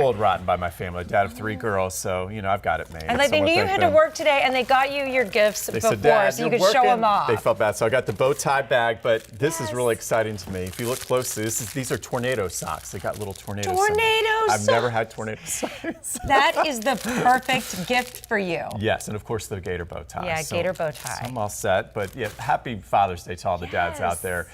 Spoiled rotten by my family. Dad of 3 girls, so I've got it made. And they knew you had to work today, and they got you your gifts before, Dad, so you could show them off. They felt bad, so I got the bow tie bag. But this is really exciting to me. If you look closely, these are tornado socks. They got little tornado socks. I've never had tornado socks. That is the perfect gift for you. Yes, and of course the gator bow tie. Yeah, gator bow tie. So I'm all set. But yeah, happy Father's Day to all the dads out there.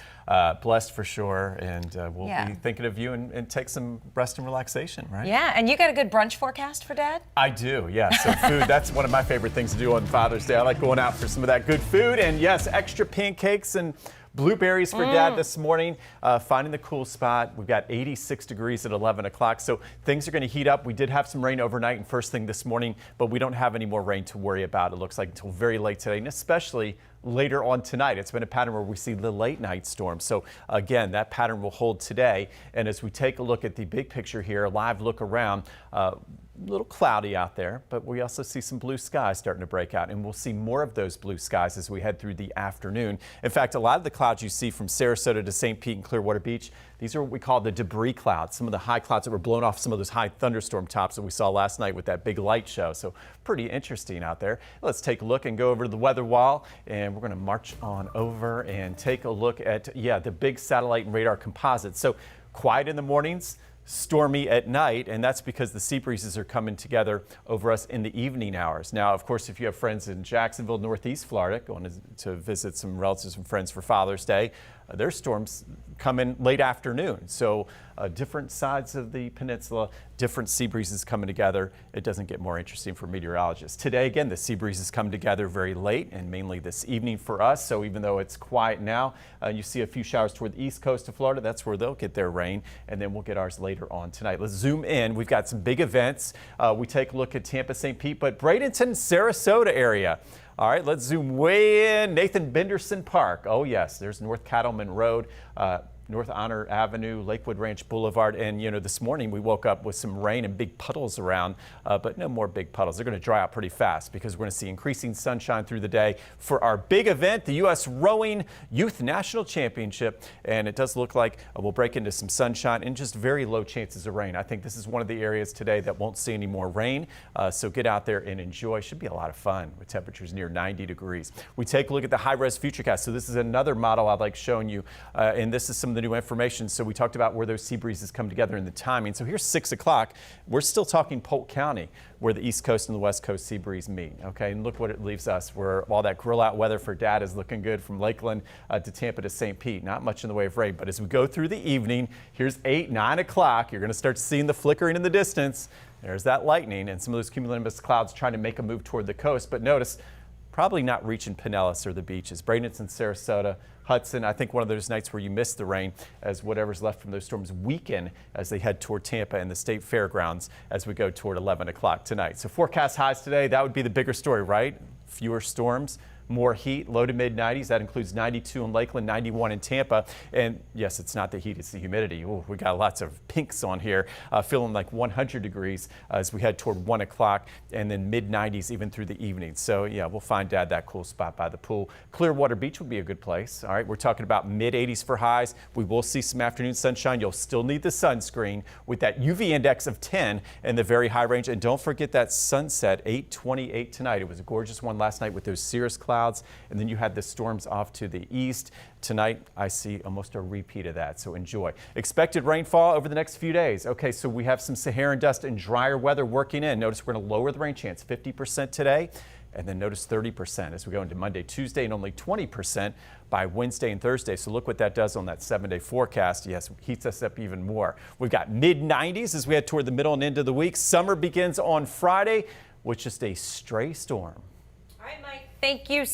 Blessed for sure, and we'll be thinking of you and take some rest and relaxation, right? Yeah, and you got a good brunch forecast for Dad? I do, yeah. So food, that's one of my favorite things to do on Father's Day. I like going out for some of that good food, and yes, extra pancakes and blueberries for Dad this morning, finding the cool spot. We've got 86 degrees at 11 o'clock, so things are going to heat up. We did have some rain overnight and first thing this morning, but we don't have any more rain to worry about, it looks like, until very late today, and especially later on tonight. It's been a pattern where we see the late night storms. So again, that pattern will hold today. And as we take a look at the big picture here, a live look around, a little cloudy out there, but we also see some blue skies starting to break out, and we'll see more of those blue skies as we head through the afternoon. In fact, a lot of the clouds you see from Sarasota to St. Pete and Clearwater Beach, these are what we call the debris clouds, some of the high clouds that were blown off some of those high thunderstorm tops that we saw last night with that big light show. So pretty interesting out there. Let's take a look and go over to the weather wall, and we're going to march on over and take a look at, the big satellite and radar composites. So quiet in the mornings, stormy at night, and that's because the sea breezes are coming together over us in the evening hours. Now, of course, if you have friends in Jacksonville, Northeast Florida, going to visit some relatives and friends for Father's Day, their storms come in late afternoon. So different sides of the peninsula, different sea breezes coming together. It doesn't get more interesting for meteorologists. Today, again, the sea breezes come together very late and mainly this evening for us. So even though it's quiet now, you see a few showers toward the east coast of Florida. That's where they'll get their rain, and then we'll get ours later on tonight. Let's zoom in. We've got some big events. We take a look at Tampa, St. Pete, but Bradenton, Sarasota area. All right, let's zoom way in. Nathan Benderson Park. Oh, yes, there's North Cattleman Road, North Honor Avenue, Lakewood Ranch Boulevard. And, this morning we woke up with some rain and big puddles around, but no more big puddles. They're going to dry out pretty fast because we're going to see increasing sunshine through the day for our big event, the U.S. Rowing Youth National Championship. And it does look like we'll break into some sunshine and just very low chances of rain. I think this is one of the areas today that won't see any more rain. So get out there and enjoy. Should be a lot of fun with temperatures near 90 degrees. We take a look at the high-res futurecast. So this is another model I'd like showing you, and this is some of the new information. So we talked about where those sea breezes come together and the timing. So here's 6 o'clock. We're still talking Polk County, where the East Coast and the West Coast sea breeze meet. Okay, and look what it leaves us, where all that grill out weather for Dad is looking good from Lakeland to Tampa to St. Pete. Not much in the way of rain, but as we go through the evening, here's 8, 9 o'clock. You're going to start seeing the flickering in the distance. There's that lightning and some of those cumulonimbus clouds trying to make a move toward the coast. But notice, probably not reaching Pinellas or the beaches. Bradenton, Sarasota, Hudson. I think one of those nights where you miss the rain as whatever's left from those storms weaken as they head toward Tampa and the state fairgrounds as we go toward 11 o'clock tonight. So forecast highs today, that would be the bigger story, right? Fewer storms, more heat, low to mid 90s. That includes 92 in Lakeland, 91 in Tampa. And yes, it's not the heat, it's the humidity. Ooh, we got lots of pinks on here, feeling like 100 degrees as we head toward 1 o'clock, and then mid 90s even through the evening. So yeah, we'll find Dad that cool spot by the pool. Clearwater Beach would be a good place. All right, we're talking about mid 80s for highs. We will see some afternoon sunshine. You'll still need the sunscreen with that UV index of 10 in the very high range. And don't forget that sunset, 8:28 tonight. It was a gorgeous one last night with those cirrus clouds. And then you had the storms off to the east. Tonight, I see almost a repeat of that, so enjoy. Expected rainfall over the next few days. Okay, so we have some Saharan dust and drier weather working in. Notice we're going to lower the rain chance, 50% today, and then notice 30% as we go into Monday, Tuesday, and only 20% by Wednesday and Thursday. So look what that does on that 7-day forecast. Yes, heats us up even more. We've got mid 90s as we head toward the middle and end of the week. Summer begins on Friday with just a stray storm. All right, Mike. Thank you.